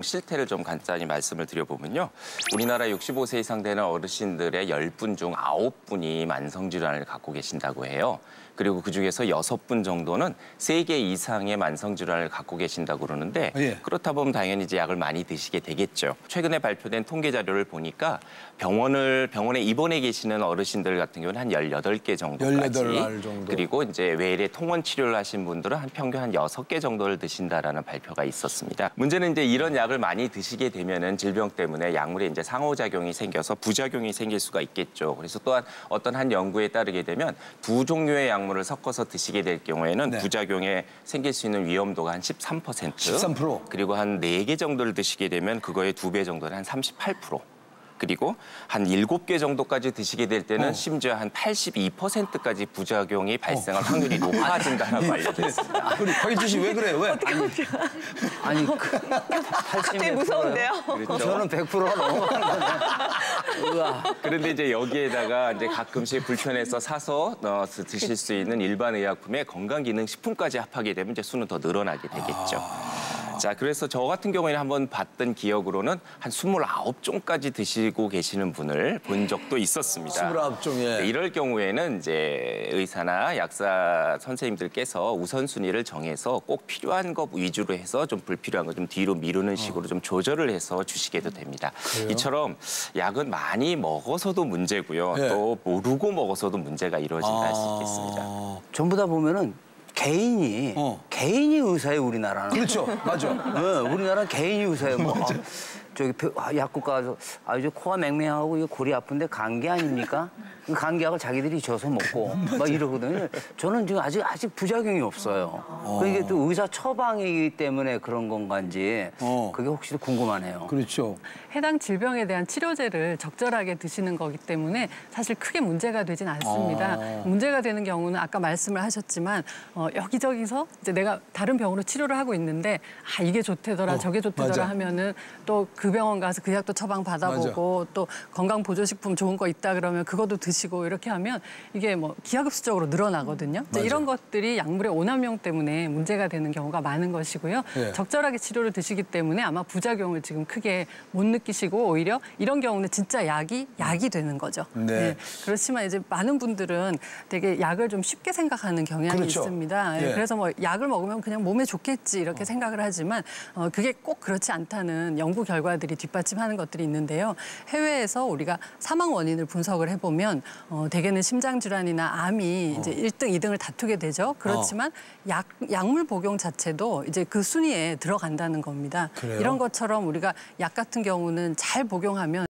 실태를 좀 간단히 말씀을 드려보면요. 우리나라 65세 이상 되는 어르신들의 10분 중 9분이 만성질환을 갖고 계신다고 해요. 그리고 그중에서 6분 정도는 3개 이상의 만성질환을 갖고 계신다고 그러는데 그렇다 보면 당연히 이제 약을 많이 드시게 되겠죠. 최근에 발표된 통계 자료를 보니까 병원에 입원해 계시는 어르신들 같은 경우는 한 18개 정도까지 18알 정도. 그리고 이제 외래 통원 치료를 하신 분들은 평균 한 6개 정도를 드신다라는 발표가 있었습니다. 문제는 이제 이런 약을 많이 드시게 되면은 질병 때문에 약물에 이제 상호작용이 생겨서 부작용이 생길 수가 있겠죠. 그래서 또한 어떤 한 연구에 따르게 되면 두 종류의 약물을 섞어서 드시게 될 경우에는 부작용에 생길 수 있는 위험도가 한 13%. 13%. 그리고 한 4개 정도를 드시게 되면 그거의 2배 정도는 한 38%. 그리고 한 7개 정도까지 드시게 될 때는 심지어 한 82%까지 부작용이 발생할 확률이 높아진다라고 알려져 있습니다. 우리 박인주 씨 왜 그래요? 왜? 아니, 갑자기 무서운데요? 그렇죠? 저는 100%가 넘어가는 건데. 우와. 그런데 이제 여기에다가 이제 가끔씩 불편해서 사서 드실 수 있는 일반 의약품에 건강기능식품까지 합하게 되면 이제 수는 더 늘어나게 되겠죠. 자, 그래서 저 같은 경우에는 한번 봤던 기억으로는 한 29종까지 드시고 계시는 분을 본 적도 있었습니다. 29종, 예. 이럴 경우에는 이제 의사나 약사 선생님들께서 우선순위를 정해서 꼭 필요한 것 위주로 해서 좀 불필요한 거 좀 뒤로 미루는 식으로 좀 조절을 해서 주시게도 됩니다. 그래요? 이처럼 약은 많이 먹어서도 문제고요. 또 모르고 먹어서도 문제가 이루어진다 할 수 있겠습니다. 전부 다 보면은 개인이 의사예요, 우리나라는. 그렇죠, 맞아. 우리나라는 개인이 의사예요. 뭐. 저기 약국 가서 이제 코가 맹맹하고 이거 골이 아픈데 감기 아닙니까? 그 감기약을 자기들이 줘서 먹고 막 이러거든요. 저는 지금 아직 부작용이 없어요. 이게 또 의사 처방이기 때문에 그런 건지 그게 혹시 궁금하네요. 그렇죠. 해당 질병에 대한 치료제를 적절하게 드시는 거기 때문에 사실 크게 문제가 되진 않습니다. 문제가 되는 경우는 아까 말씀을 하셨지만 여기저기서 이제 내가 다른 병으로 치료를 하고 있는데 이게 좋대더라 저게 좋대더라 맞아. 하면은 또 그 병원 가서 그 약도 처방 받아보고 또 건강보조식품 좋은 거 있다 그러면 그것도 드시고 이렇게 하면 이게 뭐 기하급수적으로 늘어나거든요. 이런 것들이 약물의 오남용 때문에 문제가 되는 경우가 많은 것이고요. 적절하게 치료를 드시기 때문에 아마 부작용을 지금 크게 못 느끼시고 오히려 이런 경우는 진짜 약이 되는 거죠. 그렇지만 이제 많은 분들은 되게 약을 좀 쉽게 생각하는 경향이 있습니다. 그래서 뭐 약을 먹으면 그냥 몸에 좋겠지 이렇게 생각을 하지만 그게 꼭 그렇지 않다는 연구 결과들이 뒷받침하는 것들이 있는데요. 해외에서 우리가 사망 원인을 분석을 해보면 대개는 심장질환이나 암이 이제 1등, 2등을 다투게 되죠. 그렇지만 약물 복용 자체도 이제 그 순위에 들어간다는 겁니다. 그래요? 이런 것처럼 우리가 약 같은 경우는 잘 복용하면